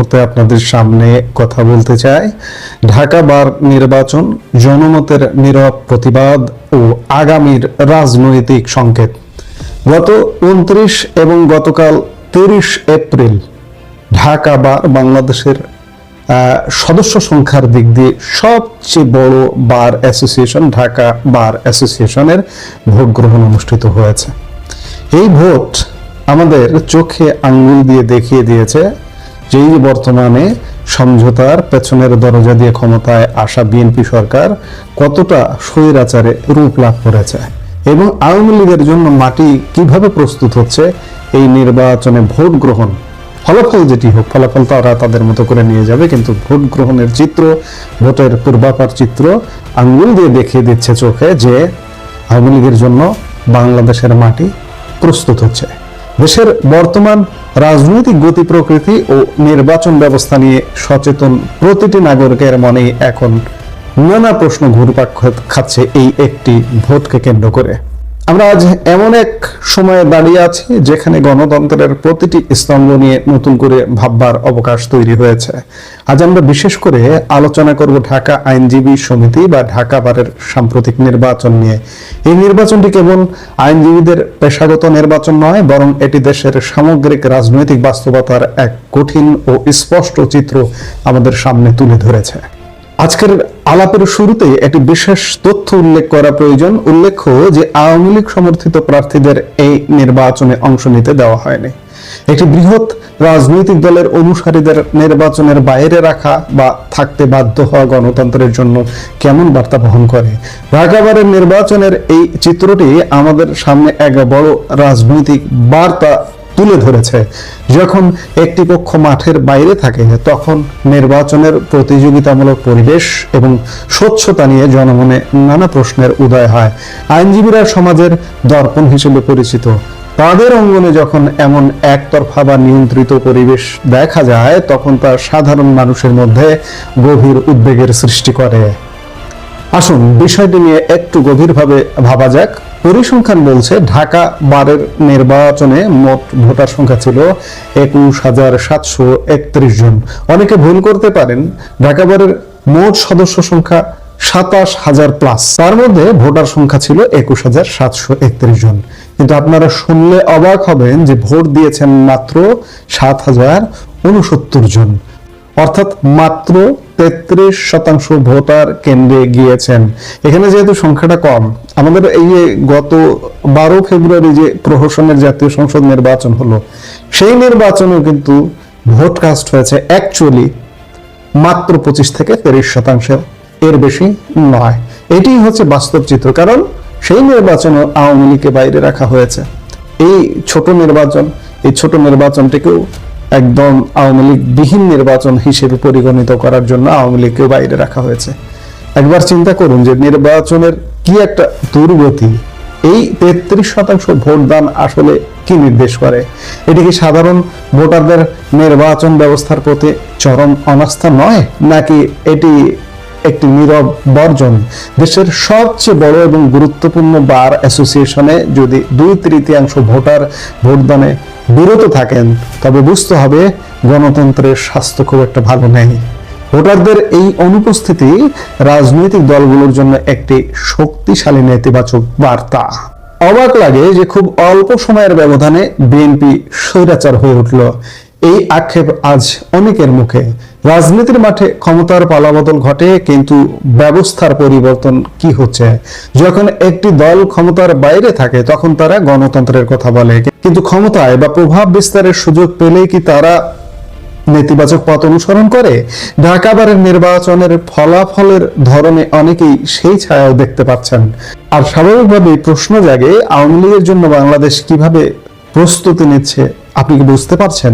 মুহূর্তে আপনাদের সামনে কথা বলতে চাই ঢাকা বার নির্বাচন, জনমতের নীরব প্রতিবাদ ও আগামীর রাজনৈতিক সংকেত। গত 29 এবং গতকাল 30 এপ্রিল ঢাকা বার বাংলাদেশের সদস্য সংখ্যার দিক দিয়ে সবচেয়ে বড় বার অ্যাসোসিয়েশন ঢাকা বার অ্যাসোসিয়েশনের ভোট গ্রহণ অনুষ্ঠিত হয়েছে। এই ভোট আমাদের চোখে আঙ্গুল দিয়ে দেখিয়ে দিয়েছে যে বর্তমানে সমঝোতার পেছনের দরজা দিয়ে ক্ষমতায় আসা বিএনপি সরকার কতটা স্বৈরাচারে রূপ লাভ করেছে এবং আওয়ামী লীগের জন্য মাটি কিভাবে প্রস্তুত হচ্ছে এই নির্বাচনে ভোট গ্রহণ। ফলাফল যেটি হোক, ফলাফল তারা তাদের মতো করে নিয়ে যাবে, কিন্তু ভোট গ্রহণের চিত্র, ভোটের পূর্বাপার চিত্র আঙ্গুল দিয়ে দেখিয়ে দিচ্ছে চোখে যে আওয়ামী লীগের জন্য বাংলাদেশের মাটি প্রস্তুত হচ্ছে। দেশের বর্তমান রাজনৈতিক গতি প্রকৃতি ও নির্বাচন ব্যবস্থা নিয়ে সচেতন প্রতিটি নাগরিকের মনে এখন নানা প্রশ্ন ঘুরপাক খাচ্ছে এই একটি ভোটকে কেন্দ্র করে। আমরা আজ এমন এক সময়ে দাঁড়িয়ে আছি যেখানে গণতন্ত্রের প্রতিটি স্তম্ভ নিয়ে নতুন করে ভাববার অবকাশ তৈরি হয়েছে। আজ আমরা বিশেষ করে আলোচনা করব ঢাকা আইনজীবী সমিতি বা ঢাকা বারের সাম্প্রতিক নির্বাচন নিয়ে। এই নির্বাচনটি কেবল আইনজীবীদের পেশাগত নির্বাচন নয়, বরং এটি দেশের সামগ্রিক রাজনৈতিক বাস্তবতার এক কঠিন ও স্পষ্ট চিত্র আমাদের সামনে তুলে ধরেছে। আজকের আলাপের শুরুতেই একটি বিশেষ তথ্য উল্লেখ করা প্রয়োজন। উল্লেখ্য যে আওয়ামী লীগ সমর্থিত প্রার্থীদের এই নির্বাচনে অংশ নিতে দেওয়া হয়নি। একটি বৃহৎ রাজনৈতিক দলের অনুসারীদের নির্বাচনের বাইরে রাখা বা থাকতে বাধ্য হওয়া গণতন্ত্রের জন্য কেমন বার্তা বহন করে? ঢাকা বারের নির্বাচনের এই চিত্রটি আমাদের সামনে এক বড় রাজনৈতিক বার্তা তুলে ধরেছে। যখন একটি পক্ষ মাঠের বাইরে থাকে তখন নির্বাচনের প্রতিযোগিতামূলক পরিবেশ এবং স্বচ্ছতা নিয়ে জনমনে নানা প্রশ্নের উদয় হয়। আইনজীবীরা সমাজের দর্পণ হিসেবে পরিচিত। তাদের অঙ্গনে যখন এমন একতরফা বা নিয়ন্ত্রিত পরিবেশ দেখা যায় তখন তা সাধারণ মানুষের মধ্যে গভীর উদ্বেগের সৃষ্টি করে। আসুন বিষয়টি নিয়ে একটু গভীরভাবে ভাবা যাক। পরিসংখ্যান বলছে ঢাকা বারের নির্বাচনে মোট ভোটার সংখ্যা ছিল 21,731 জন। অনেকে ভুল করতে পারেন, ঢাকা বারের মোট সদস্য সংখ্যা 27,000 প্লাস, তার মধ্যে ভোটার সংখ্যা ছিল 21,731 জন। কিন্তু আপনারা শুনলে অবাক হবেন যে ভোট দিয়েছেন মাত্র 7,069 জন, অর্থাৎ মাত্র 33% ভোটার কেন্দ্রে গিয়েছেন। এখানে যেহেতু সংখ্যাটা কম, আমাদের এই গত 12 ফেব্রুয়ারি যে প্রহসনের জাতীয় সংসদ নির্বাচন হলো, সেই নির্বাচনেও কিন্তু ভোট কাস্ট হয়েছে অ্যাকচুয়ালি মাত্র 25 থেকে 30%, এর বেশি নয়। এটি হচ্ছে বাস্তব চিত্র, কারণ সেই নির্বাচনে আওয়ামী লীগকে বাইরে রাখা হয়েছে। এই ছোট নির্বাচনটিকেও একদম আওয়ামী লীগ বিহীন নির্বাচন হিসেবে পরিগণিত করার জন্য আওয়ামী লীগকে বাইরে রাখা হয়েছে। একবার চিন্তা করুন যে নির্বাচনের কি একটা দুর্গতি। এই 33% ভোটদান আসলে কি নির্দেশ করে? এটি কি সাধারণ ভোটারদের নির্বাচন ব্যবস্থার প্রতি চরম অনাস্থা নয়, নাকি এটি একটি নীরব বর্জন? দেশের সবচেয়ে বড় এবং গুরুত্বপূর্ণ বার অ্যাসোসিয়েশনে যদি 2/3 ভোটার ভোটদানে বিরত থাকেন তবে বুঝতে হবে গণতন্ত্রের স্বাস্থ্য খুব একটা ভালো নেই। ভোটারদের এই অনুপস্থিতি রাজনৈতিক দলগুলোর জন্য একটি শক্তিশালী নেতিবাচক বার্তা। অবাক লাগে যে খুব অল্প সময়ের ব্যবধানে বিএনপি স্বৈরাচার হয়ে উঠল, এই আক্ষেপ আজ অনেকের মুখে। রাজনীতির মাঠে ক্ষমতার পালাবদল ঘটে, কিন্তু ব্যবস্থার পরিবর্তন কি হচ্ছে? যখন একটি দল ক্ষমতার বাইরে থাকে তখন তারা গণতন্ত্রের কথা বলে, কিন্তু ক্ষমতায় বা প্রভাব বিস্তারের সুযোগ পেলেই কি তারা নেতিবাচক পথ অনুসরণ করে? ঢাকা বারের নির্বাচনের ফলাফলের ধরনে অনেকেই সেই ছায়াও দেখতে পাচ্ছেন। আর স্বাভাবিকভাবেই প্রশ্ন জাগে, আওয়ামী লীগের জন্য বাংলাদেশ কিভাবে প্রস্তুতি নিচ্ছে আপনি কি বুঝতে পারছেন?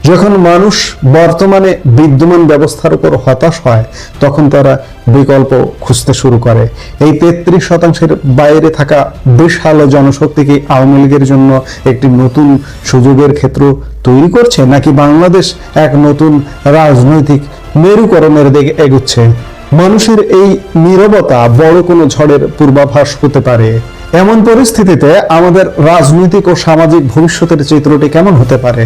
যখন মানুষ বর্তমানে বিদ্যমান ব্যবস্থার উপর হতাশ হয় তখন তারা বিকল্প খুঁজতে শুরু করে। এই 33% বাইরে থাকা বিশাল জনশক্তি কি আওয়ামী লীগের জন্য একটি নতুন সুযোগের ক্ষেত্র তৈরি করছে, নাকি বাংলাদেশ এক নতুন রাজনৈতিক মেরুকরণের দিকে এগুচ্ছে? মানুষের এই নীরবতা বড় কোনো ঝড়ের পূর্বাভাস হতে পারে। এমন পরিস্থিতিতে আমাদের রাজনৈতিক ও সামাজিক ভবিষ্যতের চিত্রটি কেমন হতে পারে?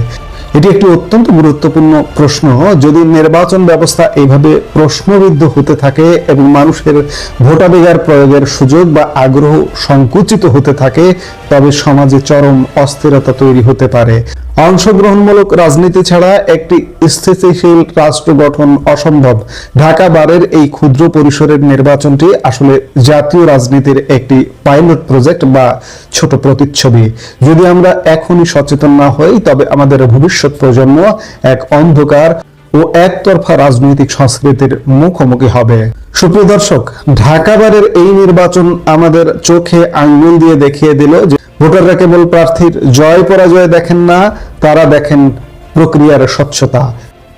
এটি একটি অত্যন্ত গুরুত্বপূর্ণ প্রশ্ন। যদি নির্বাচন ব্যবস্থা এইভাবে প্রশ্নবিদ্ধ হতে থাকে এবং মানুষের ভোটাধিকার প্রয়োগের সুযোগ বা আগ্রহ সংকুচিত হতে থাকে, তবে সমাজে চরম অস্থিরতা তৈরি হতে পারে। অংশগ্রহণমূলক রাজনীতি ছাড়া একটি স্থিতিশীল রাষ্ট্র গঠন অসম্ভব। ঢাকা বারের এই ক্ষুদ্র পরিসরের নির্বাচনটি আসলে জাতীয় রাজনীতির একটি পাইলট প্রজেক্ট বা ছোট প্রতিচ্ছবি। যদি আমরা এখনই সচেতন না হই, তবে আমাদের ভবিষ্যৎ প্রজন্ম এক অন্ধকার ও একতরফা রাজনৈতিক সংস্কৃতির মুখোমুখি হবে। সুপ্রিয় দর্শক, ঢাকা বারের এই নির্বাচন আমাদের চোখে আঙ্গুল দিয়ে দেখিয়ে দিল যে ভোটাররা কেবল প্রার্থীর জয় পরাজয় দেখেন না, তারা দেখেন প্রক্রিয়ার স্বচ্ছতা।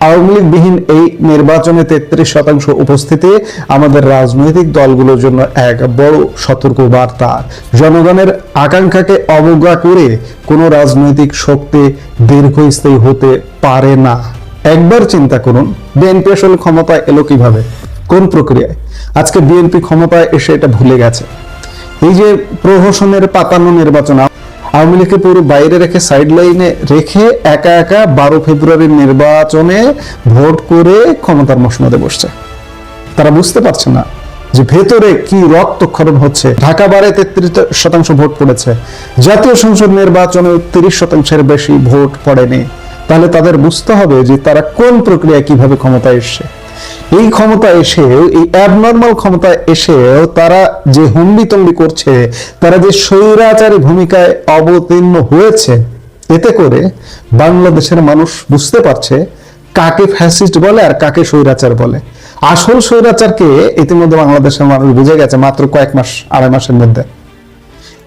আওয়ামী লীগবিহীন এই নির্বাচনে 33% উপস্থিতি আমাদের রাজনৈতিক দলগুলোর জন্য এক বড় সতর্ক বার্তা। জনগণের আকাঙ্ক্ষাকে অবজ্ঞা করে কোনো রাজনৈতিক শক্তি দীর্ঘস্থায়ী হতে পারে না। একবার চিন্তা করুন, বিএনপি আসলে ক্ষমতায় এলো কিভাবে, কোন প্রক্রিয়ায়? আজকে বিএনপি ক্ষমতায় এসে এটা ভুলে গেছে। এই যে প্রহসনের পাতানো নির্বাচন, আওয়ামী লীগকে পুরো বাইরে রেখে সাইড লাইনে রেখে একা একা 12 ফেব্রুয়ারির নির্বাচনে ভোট করে ক্ষমতার মসনদে বসছে। তারা বুঝতে পারছে না যে ভেতরে কি রক্তক্ষরণ হচ্ছে। ঢাকা বারে 33% ভোট পড়েছে, জাতীয় সংসদ নির্বাচনে 30%-এর বেশি ভোট পড়েনি। তাহলে তাদের বুঝতে হবে যে তারা কোন প্রক্রিয়ায় কিভাবে ক্ষমতায় এসছে। এই ক্ষমতা এসেও, এই অ্যাবনর্মাল ক্ষমতায় এসেও তারা যে হুম্বিতম্বি করছে, তারা যে স্বৈরাচারী ভূমিকায় অবতীর্ণ হয়েছে, এতে করে বাংলাদেশের মানুষ বুঝতে পারছে কাকে ফ্যাসিস্ট বলে আর কাকে স্বৈরাচার বলে। আসল স্বৈরাচারকে ইতিমধ্যে বাংলাদেশের মানুষ বুঝে গেছে মাত্র কয়েক মাস, আড়াই মাসের মধ্যে।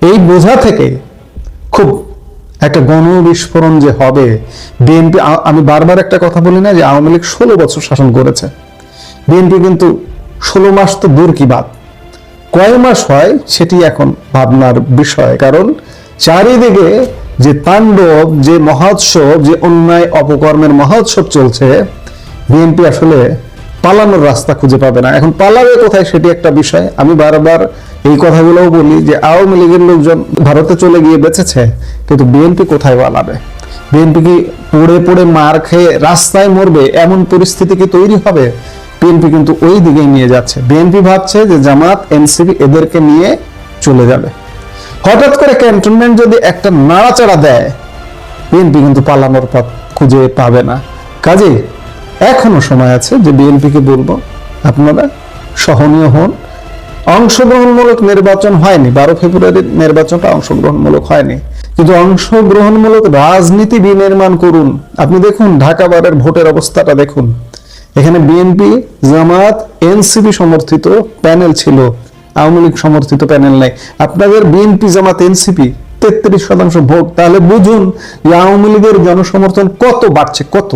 এই বোঝা থেকে খুব একটা গণবিস্ফোরণ যে হবে। বিএনপি, আমি বারবার একটা কথা বলি না যে আওয়ামী লীগ 16 বছর শাসন করেছে, বিএনপি কিন্তু 16 মাস তো দূর কি বাদ, কয় মাস হয় সেটি এখন ভাবনার বিষয়। কারণ চারিদিকে যে তাণ্ডব, যে মহোৎসব, যে অন্যায় অপকর্মের মহোৎসব চলছে, বিএনপি আসলে পালানোর রাস্তা খুঁজে পাবে না। এখন পালাবে কোথায় সেটি একটা বিষয়। আমি বারবার এই কথাগুলোও বলি যে আওয়ামী লীগের লোকজন ভারতে চলে গিয়ে বেঁচেছে, কিন্তু বিএনপি কোথায় পালাবে? বিএনপি কি পড়ে পড়ে মার খেয়ে রাস্তায় মরবে, এমন পরিস্থিতি কি তৈরি হবে? বিএনপি কিন্তু ওই দিকেই নিয়ে যাচ্ছে। বিএনপি ভাবছে যে জামাত, এনসিপি এদেরকে নিয়ে চলে যাবে। হঠাৎ করে ক্যান্টনমেন্ট যদি একটা নাড়াচাড়া দেয়, বিএনপি কিন্তু পালানোর পথ খুঁজে পাবে না। কাজেই এখনো সময় আছে যে বিএনপিকে বলবো, আপনারা সহনীয় হন। অংশগ্রহণমূলক নির্বাচন হয়নি, 12 ফেব্রুয়ারির নির্বাচনটা অংশগ্রহণমূলক হয়নি, কিন্তু অংশগ্রহণমূলক রাজনীতি বিনির্মাণ করুন। আপনি দেখুন ঢাকা বারের ভোটের অবস্থাটা দেখুন। এখানে বিএনপি, জামাত, এনসিপি সমর্থিত প্যানেল ছিল, আওয়ামী লীগ সমর্থিত প্যানেল নাই। আপনাদের বিএনপি, জামাত, এনসিপি 33% ভোট। তাহলে বুঝুন যে আওয়ামী লীগের জনসমর্থন কত বাড়ছে, কত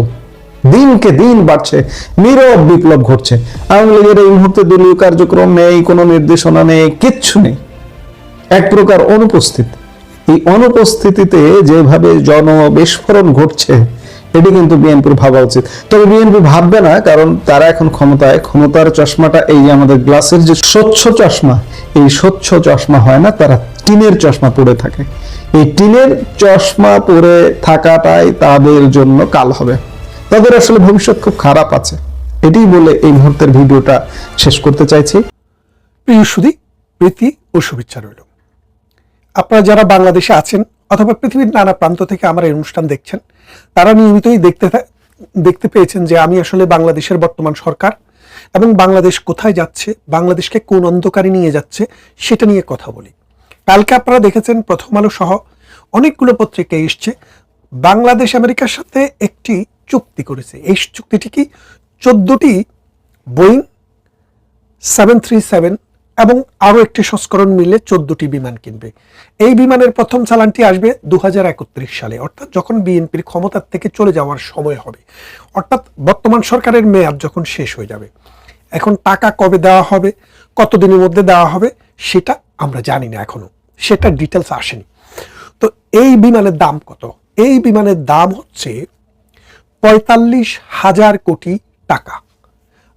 দিনকে দিন বাড়ছে, নীরব বিপ্লব ঘটছে। আওয়ামী লীগের এই মুহূর্তে দলীয় কার্যক্রম নেই, কোনো নির্দেশনা নেই, কিচ্ছু নেই, এক প্রকার অনুপস্থিত। এই অনুপস্থিতিতে যেভাবে জনবিস্ফোরণ ঘটছে, এটি কিন্তু বিএনপির ভাবা উচিত। তবে বিএনপি ভাববে না, কারণ তারা এখন ক্ষমতায়। ক্ষমতার চশমাটা এই যে আমাদের গ্লাসের যে স্বচ্ছ চশমা, এই স্বচ্ছ চশমা হয় না, তারা টিনের চশমা পরে থাকে। এই টিনের চশমা পরে থাকাটাই তাদের জন্য কাল হবে। তাদের আসলে ভবিষ্যৎ খুব খারাপ আছে। এটি বলে এই মুহূর্তের ভিডিওটা শেষ করতে চাইছি। প্রিয় সুধী, প্রীতি ও শুভেচ্ছা রইল। আপনারা যারা বাংলাদেশে আছেন অথবা পৃথিবীর নানা প্রান্ত থেকে আমার এই অনুষ্ঠান দেখছেন, তারা নিয়মিতই দেখতে পেয়েছেন যে আমি আসলে বাংলাদেশের বর্তমান সরকার এবং বাংলাদেশ কোথায় যাচ্ছে, বাংলাদেশকে কোন অন্ধকারে নিয়ে যাচ্ছে সেটা নিয়ে কথা বলি। কালকে আপনারা দেখেছেন প্রথম আলো সহ অনেকগুলো পত্রিকায় এসছে বাংলাদেশ আমেরিকার সাথে একটি চুক্তি করেছে। এই চুক্তিটি কি? 14টি বোয়িং 737 এবং আরো একটি সংস্করণ মিলে 14টি বিমান কিনবে। এই বিমানের প্রথম চালানটি আসবে 2031 সালে, অর্থাৎ যখন বিএনপির ক্ষমতার থেকে চলে যাওয়ার সময় হবে, অর্থাৎ বর্তমান সরকারের মেয়াদ যখন শেষ হয়ে যাবে। এখন টাকা কবে দেওয়া হবে, কতদিনের মধ্যে দেওয়া হবে সেটা আমরা জানি না এখনো, সেটা ডিটেলস আসেনি। তো এই বিমানের দাম কত? এই বিমানের দাম হচ্ছে 45,000 কোটি টাকা।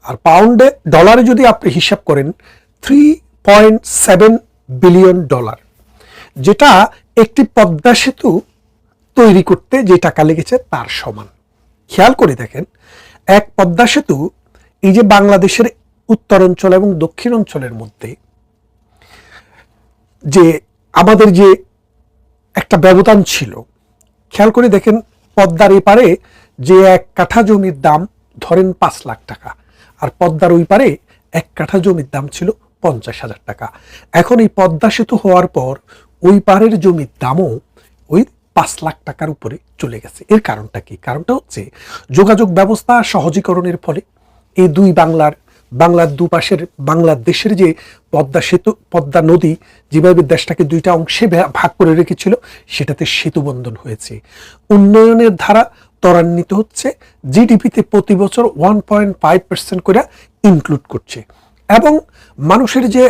আর পাউন্ডে, ডলারে যদি আপনি হিসাব করেন 3.7 বিলিয়ন ডলার, যেটা একটি পদ্মা সেতু তৈরি করতে যে টাকা লেগেছে তার সমান। খেয়াল করে দেখেন, এক পদ্মা সেতু এই যে বাংলাদেশের উত্তরাঞ্চল এবং দক্ষিণ অঞ্চলের মধ্যে যে আমাদের যে একটা ব্যবধান ছিল, খেয়াল করে দেখেন পদ্মার এপারে যে এক কাঠা জমির দাম ধরেন 5 লাখ টাকা, আর পদ্মার ওই পারে এক কাঠা জমির দাম ছিল 50,000 টাকা। এখন এই পদ্মা সেতু হওয়ার পর ওই পারের জমির দামও ওই 5 লাখ টাকার উপরে চলে গেছে। এর কারণটা কি? কারণটা হচ্ছে যোগাযোগ ব্যবস্থা সহজীকরণের ফলে এই দুই বাংলার দুপাশের বাংলাদেশের যে পদ্মা সেতু, পদ্মা নদী যেভাবে দেশটাকে দুইটা অংশে ভাগ করে রেখেছিল, সেটাতে সেতু বন্ধন হয়েছে। উন্নয়নের ধারা ত্বরান্বিত হচ্ছে, জিডিপিতে প্রতি বছর 1.5% করে ইনক্লুড করছে, এবং মানুষের যে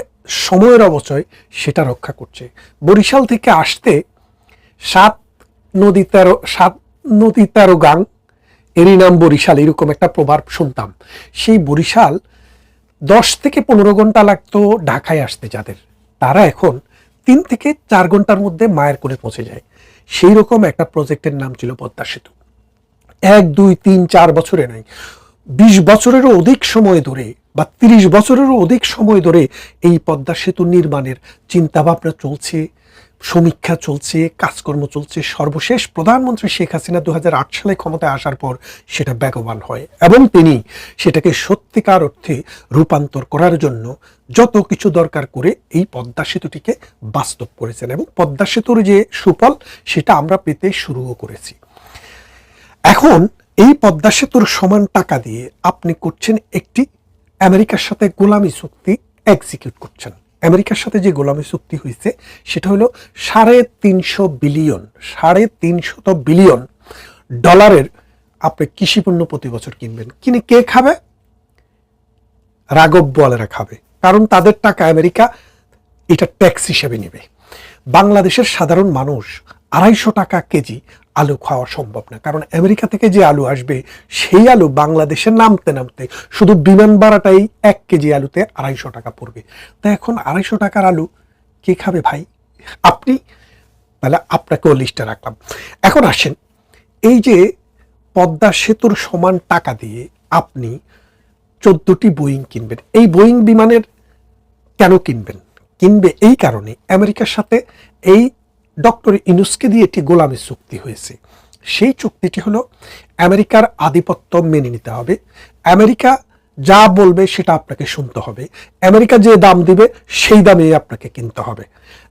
সময়ের অবচয় সেটা রক্ষা করছে। বরিশাল থেকে আসতে 7 নদী 13 গাং, এরই নাম বরিশাল, এরকম একটা প্রবাদ শুনতাম। সেই বরিশাল 10 থেকে 15 ঘন্টা লাগতো ঢাকায় আসতে যাদের, তারা এখন 3 থেকে 4 ঘন্টার মধ্যে মায়ের কোলে পৌঁছে যায়। সেই রকম একটা প্রজেক্টের নাম ছিল পদ্মা সেতু। 1, 2, 3, 4 বছরে নয়, 20 বছরেরও অধিক সময় ধরে বা 30 বছরেরও অধিক সময় ধরে এই পদ্মা সেতু নির্মাণের চিন্তাভাবনা চলছে, সমীক্ষা চলছে, কাজকর্ম চলছে। সর্বশেষ প্রধানমন্ত্রী শেখ হাসিনা 2008 সালে ক্ষমতায় আসার পর সেটা বেগবান হয়, এবং তিনি সেটাকে সত্যিকার অর্থে রূপান্তর করার জন্য যত কিছু দরকার করে এই পদ্মা সেতুটিকে বাস্তব করেছেন, এবং পদ্মা সেতুর যে সুফল সেটা আমরা পেতে শুরুও করেছি। এখন এই পদ্মা সেতুর সমান টাকা দিয়ে আপনি করছেন একটি আমেরিকার সাথে গোলামি চুক্তি এক্সিকিউট করছেন। আমেরিকার সাথে যে গোলামি চুক্তি হয়েছে সেটা হলো 350 বিলিয়ন ডলারের আপনি কৃষি পণ্য প্রতি বছর কিনবেন। কিনে কে খাবে? রাঘব বোয়ালেরা খাবে, কারণ তাদের টাকা আমেরিকা এটা ট্যাক্স হিসেবে নেবে। বাংলাদেশের সাধারণ মানুষ 250 টাকা কেজি আলু খাওয়া সম্ভব না, কারণ আমেরিকা থেকে যে আলু আসবে সেই আলু বাংলাদেশে নামতে শুধু বিমান ভাড়াটাই 1 কেজি আলুতে 250 টাকা পড়বে। তাই এখন 250 টাকার আলু কে খাবে ভাই? আপনি। তাহলে আপনাকেও লিস্টে রাখলাম। এখন আসেন, এই যে পদ্মা সেতুর সমান টাকা দিয়ে আপনি 14টি বোয়িং কিনবেন। এই বোয়িং বিমানের কেন কিনবেন? কিনবে এই কারণে, আমেরিকার সাথে এই ডক্টর ইউনূসকে দিয়ে একটি গোলামি চুক্তি হয়েছে। সেই চুক্তিটি হলো আমেরিকার আধিপত্য মেনে নিতে হবে, আমেরিকা যা বলবে সেটা আপনাকে শুনতে হবে, আমেরিকা যে দাম দিবে সেই দামে আপনাকে কিনতে হবে,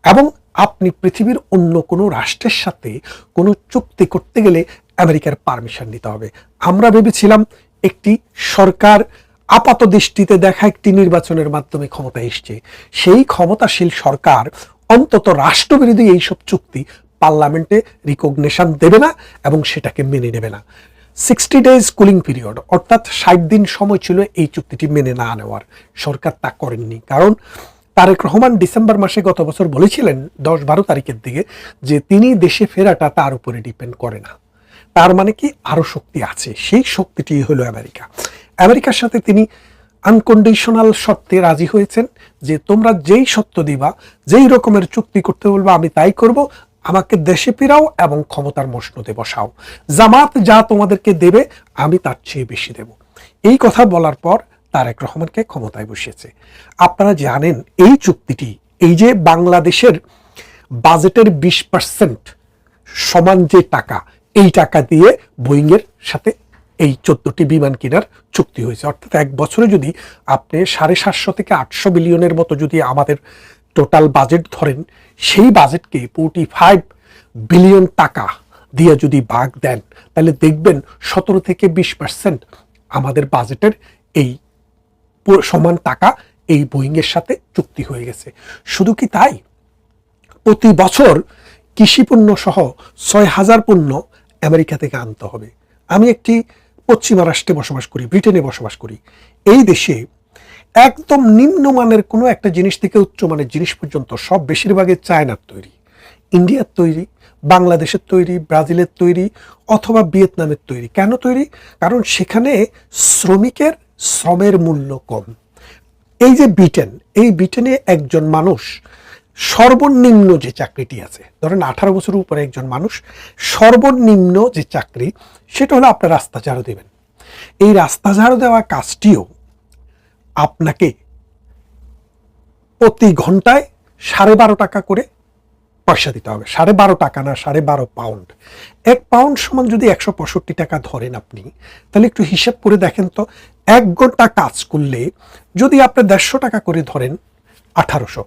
এবং আপনি পৃথিবীর অন্য কোনো রাষ্ট্রের সাথে কোনো চুক্তি করতে গেলে আমেরিকার পারমিশন নিতে হবে। আমরা ভেবেছিলাম একটি সরকার আপাত দৃষ্টিতে দেখা একটি নির্বাচনের মাধ্যমে ক্ষমতায় এসছে, সেই ক্ষমতাশীল সরকার অন্তত রাষ্ট্রবিরোধী এইসব চুক্তি পার্লামেন্টে রিকগনিশন দেবে না এবং সেটাকে মেনে নেবে না। 60 ডেজ কুলিং পিরিয়ড, অর্থাৎ 60 দিন সময় ছিল এই চুক্তিটি মেনে না নেওয়ার। সরকার তা করেননি, কারণ তারেক রহমান ডিসেম্বর মাসে গত বছর বলেছিলেন 10-12 তারিখের দিকে যে তিনি দেশে ফেরাটা তার উপরে ডিপেন্ড করে না। তার মানে কি, আরো শক্তি আছে, সেই শক্তিটি হলো আমেরিকা। আমেরিকার সাথে তিনি আনকন্ডিশনাল শর্তে রাজি হয়েছেন যে তোমরা যেই সত্য দিবা, যেই রকমের চুক্তি করতে বলবা আমি তাই করব, আমাকে দেশে ফেরাও এবং ক্ষমতার মসনদে বসাও, জামাত যা তোমাদেরকে দেবে আমি তার চেয়ে বেশি দেব। এই কথা বলার পর তারেক রহমানকে ক্ষমতায় বসিয়েছে। আপনারা জানেন এই চুক্তিটি, এই যে বাংলাদেশের বাজেটের 20% সমান যে টাকা, এই টাকা দিয়ে বোয়িংয়ের সাথে এই 14টি বিমান কেনার চুক্তি হয়েছে। অর্থাৎ এক বছরে যদি আপনি 750 থেকে 800 বিলিয়নের মতো যদি আমাদের টোটাল বাজেট ধরেন, সেই বাজেটকে 45 বিলিয়ন টাকা দিয়ে যদি ভাগ দেন, তাহলে দেখবেন 17 থেকে 20% আমাদের বাজেটের এই সমান টাকা এই বোয়িংয়ের সাথে চুক্তি হয়ে গেছে। শুধু কি তাই, প্রতি বছর কৃষি পণ্য সহ 6000 পণ্য আমেরিকা থেকে আনতে হবে। আমি একটি পশ্চিমা রাষ্ট্রে বসবাস করি, ব্রিটেনে বসবাস করি। এই দেশে একদম নিম্নমানের কোনো একটা জিনিস থেকে উচ্চমানের জিনিস পর্যন্ত সব বেশিরভাগই চায়নার তৈরি, ইন্ডিয়ার তৈরি, বাংলাদেশের তৈরি, ব্রাজিলের তৈরি অথবা ভিয়েতনামের তৈরি। কেন তৈরি? কারণ সেখানে শ্রমিকের শ্রমের মূল্য কম। এই যে ব্রিটেন, এই ব্রিটেনে একজন মানুষ সর্বনিম্ন যে চাকরিটি আছে, ধরেন 18 বছরের উপরে একজন মানুষ, সর্বনিম্ন যে চাকরি সেটা হলো আপনার রাস্তা ঝাড়ু দেবেন। এই রাস্তা ঝাড়ু দেওয়া কাজটিও আপনাকে প্রতি ঘন্টায় 12.5 টাকা করে পয়সা দিতে হবে। 12.5 টাকা না, 12.5 পাউন্ড। 1 পাউন্ড সমান যদি 165 টাকা ধরেন আপনি, তাহলে একটু হিসাব করে দেখেন তো, 1 ঘন্টা কাজ করলে যদি আপনি 150 টাকা করে ধরেন, 1800,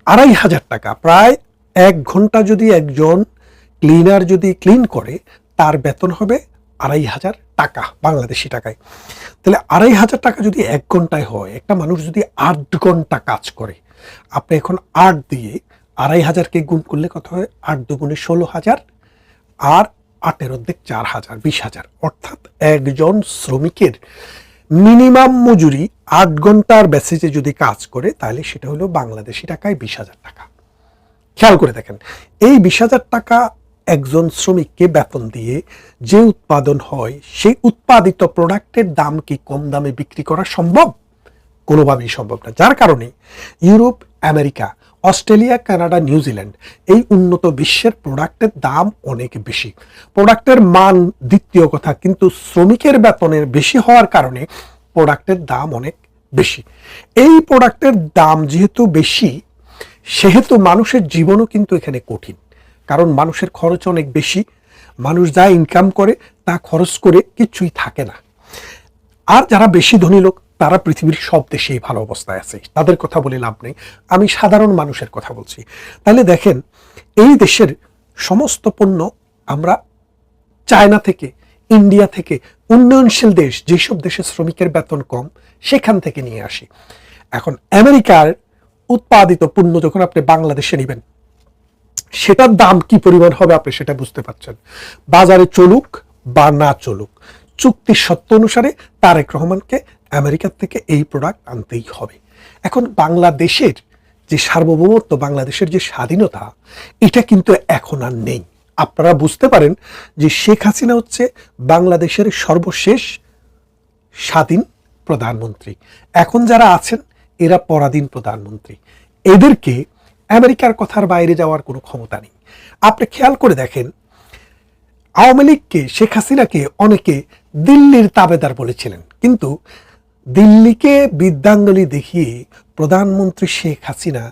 2500 টাকা, প্রায় 1 ঘন্টা যদি একজন ক্লিনার যদি ক্লিন করে, তার বেতন হবে 2500 টাকা বাংলাদেশি টাকায়। তাহলে 2500 টাকা যদি 1 ঘন্টায় হয়, একটা মানুষ যদি 8 ঘন্টা কাজ করে, আপনি এখন 8 দিয়ে 2500-কে গুণ করলে কত হয়? 8 দুগুণে 16,000, আর 8-এর অর্ধেক 4,000, 20,000। অর্থাৎ একজন শ্রমিকের মিনিমাম মজুরি 8 ঘন্টার বেসিসে যদি কাজ করে, তাহলে সেটা হলো বাংলাদেশি টাকায় 20,000 টাকা। খেয়াল করে দেখেন, এই 20,000 টাকা একজন শ্রমিককে বেতন দিয়ে যে উৎপাদন হয়, সেই উৎপাদিত প্রোডাক্টের দাম কি কম দামে বিক্রি করা সম্ভব? কোনোভাবেই সম্ভব না। যার কারণে Europe, America, Australia, Canada, New Zealand, এই উন্নত বিশ্বের প্রোডাক্টের দাম অনেক বেশি। প্রোডাক্টের মান দ্বিতীয় কথা, কিন্তু শ্রমিকের বেতনের বেশি হওয়ার কারণে প্রোডাক্টের দাম অনেক বেশি। এই প্রোডাক্টের দাম যেহেতু বেশি, সেহেতু মানুষের জীবনও কিন্তু এখানে কঠিন, কারণ মানুষের খরচ অনেক বেশি। মানুষ যা ইনকাম করে তা খরচ করে কিছুই থাকে না। আর যারা বেশি ধনী লোক, তারা পৃথিবীর সব দেশেই ভালো অবস্থায় আছে, তাদের কথা বলে লাভ নেই, আমি সাধারণ মানুষের কথা বলছি। তাহলে দেখেন, এই দেশের সমস্ত পণ্য আমরা চায়না থেকে, ইন্ডিয়া থেকে, উন্নয়নশীল দেশ, যেসব দেশে শ্রমিকের বেতন কম, সেখান থেকে নিয়ে আসি। এখন আমেরিকার উৎপাদিত পণ্য যখন আপনি বাংলাদেশে নেবেন, সেটার দাম কি পরিমাণ হবে আপনি সেটা বুঝতে পারছেন। বাজারে চলুক বা না চলুক, চুক্তির শর্ত অনুসারে তারেক রহমানকে আমেরিকার থেকে এই প্রোডাক্ট আনতেই হবে। এখন বাংলাদেশের যে সার্বভৌমত্ব, বাংলাদেশের যে স্বাধীনতা, এটা কিন্তু এখন আর নেই। আপনারা বুঝতে পারেন যে শেখ হাসিনা হচ্ছে বাংলাদেশের সর্বশেষ স্বাধীন প্রধানমন্ত্রী। এখন যারা আছেন এরা পরাধীন প্রধানমন্ত্রী। এদেরকে আমেরিকার কথার বাইরে যাওয়ার কোনো ক্ষমতা নেই। আপনি খেয়াল করে দেখেন, আওয়ামী লীগকে, শেখ হাসিনাকে অনেকে দিল্লির তাবেদার বলেছিলেন, কিন্তু দিল্লিকে বিদ্যাঙ্গলি দেখিয়ে প্রধানমন্ত্রী শেখ হাসিনা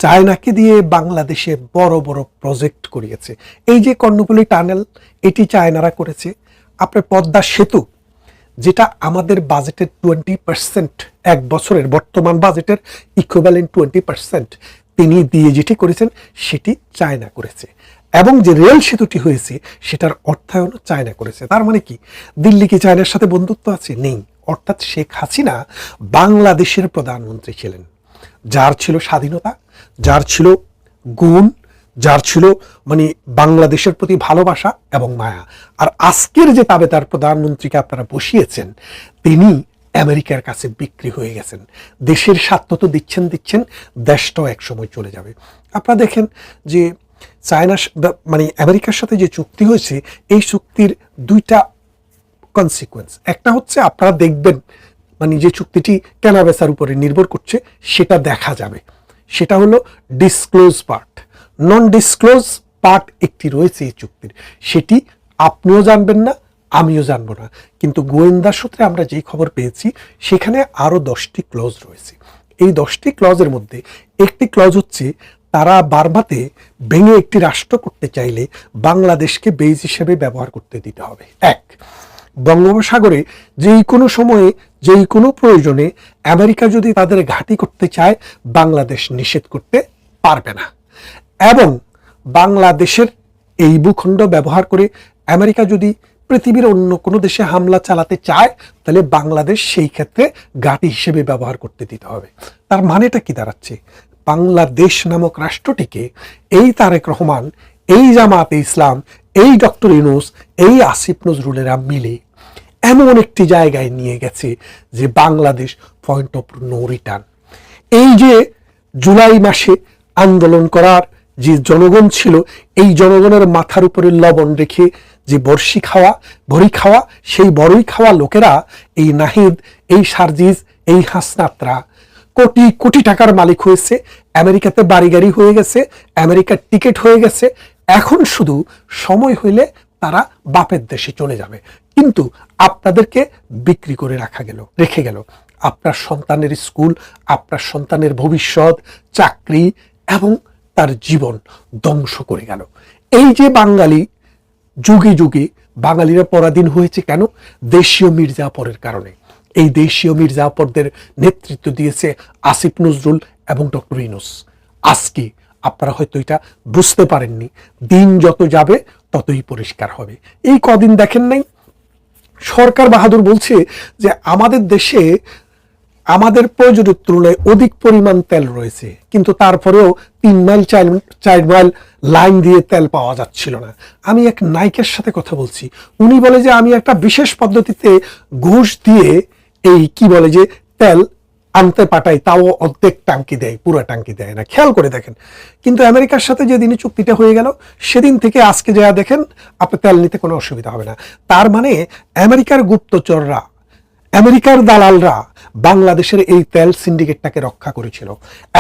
চায়নাকে দিয়ে বাংলাদেশে বড় বড় প্রজেক্ট করিয়েছে। এই যে কর্ণফুলী টানেল, এটি চায়নারা করেছে। আপনার পদ্মা সেতু, যেটা আমাদের বাজেটের 20%, 1 বছরের বর্তমান বাজেটের ইকুইভ্যালেন্ট 20% তিনি দিয়ে যেটি করেছেন, সেটি চায়না করেছে। এবং যে রেল সেতুটি হয়েছে, সেটার অর্থায়ন চায়না করেছে। তার মানে কি, দিল্লি কি চায়নার সাথে বন্ধুত্ব আছে? নেই। অর্থাৎ শেখ হাসিনা বাংলাদেশের প্রধানমন্ত্রী ছিলেন, যার ছিল স্বাধীনতা, যার ছিল গুণ, যার ছিল মানে বাংলাদেশের প্রতি ভালোবাসা এবং মায়া। আর আজকের যে তাবেদার প্রধানমন্ত্রীকে আপনারা বসিয়েছেন, তিনি আমেরিকার কাছে বিক্রি হয়ে গেছেন। দেশের স্বার্থ তো দিচ্ছেন, দেশটাও একসময় চলে যাবে। আপনারা দেখেন যে চায়না মানে আমেরিকার সাথে যে চুক্তি হয়েছে, এই চুক্তির 2টা কনসিকুয়েন্স। একটা হচ্ছে, আপনারা দেখবেন মানে যে চুক্তিটি কেনাবেচার উপরে নির্ভর করছে, সেটা দেখা যাবে। সেটা হলো ডিসক্লোজ পার্ট, নন ডিসক্লোজ পার্ট একটি রয়েছে এই চুক্তির, সেটি আপনিও জানবেন না, আমিও জানবো না। কিন্তু গোয়েন্দা সূত্রে আমরা যেই খবর পেয়েছি, সেখানে আরও 10টি ক্লজ রয়েছে। এই 10টি ক্লজের মধ্যে একটি ক্লজ হচ্ছে, তারা বার্মাতে ভেঙে একটি রাষ্ট্র করতে চাইলে বাংলাদেশকে বেজ হিসেবে ব্যবহার করতে দিতে হবে। 1, বঙ্গোপসাগরে যেই কোনো সময়ে, যেই কোনো প্রয়োজনে আমেরিকা যদি তাদের ঘাঁটি করতে চায়, বাংলাদেশ নিষেধ করতে পারবে না। এবং বাংলাদেশের এই ভূখণ্ড ব্যবহার করে আমেরিকা যদি পৃথিবীর অন্য কোনো দেশে হামলা চালাতে চায়, তাহলে বাংলাদেশ সেই ক্ষেত্রে ঘাঁটি হিসেবে ব্যবহার করতে দিতে হবে। তার মানেটা কি দাঁড়াচ্ছে? বাংলাদেশ নামক রাষ্ট্রটিকে এই তারেক রহমান, এই জামাতে ইসলাম, এই ডক্টর ইউনূস, এই আসিফ নজরুলেরা মিলে এমন একটি জায়গায় নিয়ে গেছে যে Bangladesh point of no return. এই যে জুলাই মাসে আন্দোলন করার যে জনগণ ছিল, এই জনগণের মাথার উপরে লবণ রেখে যে বড়শি খাওয়া, বড়ি খাওয়া, সেই বড়ই খাওয়া লোকেরা, এই নাহিদ, এই সার্জিস, এই হাসনাতরা কোটি কোটি টাকার মালিক হয়েছে আমেরিকাতে বাড়ি গাড়ি হয়ে গেছে, আমেরিকার টিকিট হয়ে গেছে, এখন শুধু সময় হইলে তারা বাপের দেশে চলে যাবে। কিন্তু আপনাদেরকে বিক্রি করে রেখে গেল আপনার সন্তানের স্কুল, আপনার সন্তানের ভবিষ্যৎ, চাকরি এবং তার জীবন ধ্বংস করে গেল। এই যে বাঙালি, যুগে যুগে বাঙালিরা পরাধীন হয়েছে কেন? দেশীয় মির্জাফরের কারণে। এই দেশীয় মির্জাফরদের নেতৃত্ব দিয়েছে আসিফ নজরুল এবং ডক্টর ইউনূস। আজকে আপনারা হয়তো এটা বুঝতে পারেননি, দিন যত যাবে ততই পরিষ্কার হবে। এই কদিন দেখেন নাই সরকার বাহাদুর বলছে যে আমাদের দেশে আমাদের প্রয়োজনের তুলনায় অধিক পরিমাণ তেল রয়েছে, কিন্তু তারপরেও 3 মাইল 4 মাইল লাইন দিয়ে তেল পাওয়া যাচ্ছিল না। আমি এক নায়িকার সাথে কথা বলছি, উনি বলে যে আমি একটা বিশেষ পদ্ধতিতে ঘুষ দিয়ে এই কি বলে যে তেল আনতে পাঠাই, তাও অর্ধেক টাঙ্কি দেয়, পুরো টাঙ্কি দেয় না। খেয়াল করে দেখেন। কিন্তু আমেরিকার সাথে যেদিনই চুক্তিটা হয়ে গেল সেদিন থেকে আজকে যা দেখেন আপনি তেল নিতে কোনো অসুবিধা হবে না। তার মানে আমেরিকার গুপ্তচররা, আমেরিকার দালালরা বাংলাদেশের এই তেল সিন্ডিকেটটাকে রক্ষা করেছিল।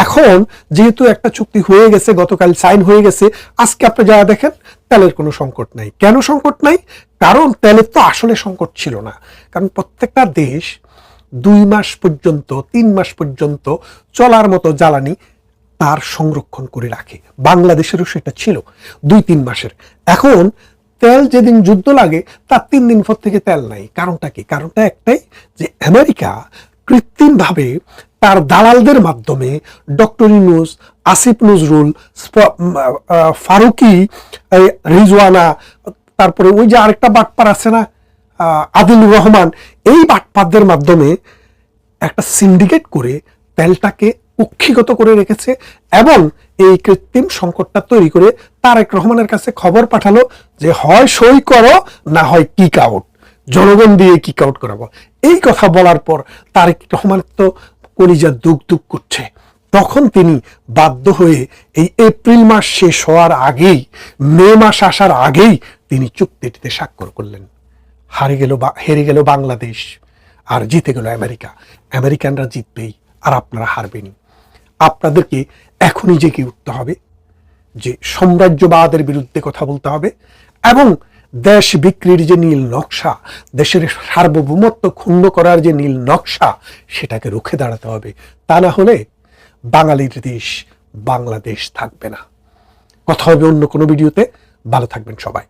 এখন যেহেতু একটা চুক্তি হয়ে গেছে, গতকাল সাইন হয়ে গেছে, আজকে আপনি যা দেখেন তেলের কোনো সংকট নাই। কেন সংকট নাই? কারণ তেলের তো আসলে সংকট ছিল না। কারণ প্রত্যেকটা দেশ 2 মাস পর্যন্ত 3 মাস পর্যন্ত চলার মতো জ্বালানি তার সংরক্ষণ করে রাখে। বাংলাদেশেরও সেটা ছিল 2-3 মাসের। এখন তেল যেদিন যুদ্ধ লাগে তার 3 দিন পর থেকে তেল নাই। কারণটা কি? কারণটা একটাই, যে আমেরিকা কৃত্রিমভাবে তার দালালদের মাধ্যমে ডক্টর ইউনূস, আসিফ নজরুল, ফারুকি, রিজওয়ানা, তারপরে ওই যে আরেকটা বাটপার আছে না, আদিলুর রহমান, এই বাটপারদের মাধ্যমে একটা সিন্ডিকেট করে তেলটাকে কুক্ষিগত করে রেখেছে এবং এই কৃত্রিম সংকটটা তৈরি করে তারেক রহমানের কাছে খবর পাঠালো যে হয় সই করো, না হয় কিক আউট, জনগণ দিয়ে কিক আউট করাবো। এই কথা বলার পর তারেক রহমান তো কলিজা দুক দুক করছে। তখন তিনি বাধ্য হয়ে এই এপ্রিল মাস শেষ হওয়ার আগেই, মে মাস আসার আগেই তিনি চুক্তিটিতে স্বাক্ষর করলেন। হেরে গেল বাংলাদেশ আর জিতে গেল আমেরিকা। আমেরিকানরা জিতবেই আর আপনারা হারবেনই। আপনাদেরকে এখনই জেগে উঠতে হবে, যে সাম্রাজ্যবাদের বিরুদ্ধে কথা বলতে হবে এবং দেশ বিক্রির যে নীল নকশা, দেশের সার্বভৌমত্ব ক্ষুণ্ণ করার যে নীল নকশা, সেটাকে রুখে দাঁড়াতে হবে। তা না হলে বাঙালির দেশ বাংলাদেশ থাকবে না। কথা হবে অন্য কোনো ভিডিওতে। ভালো থাকবেন সবাই।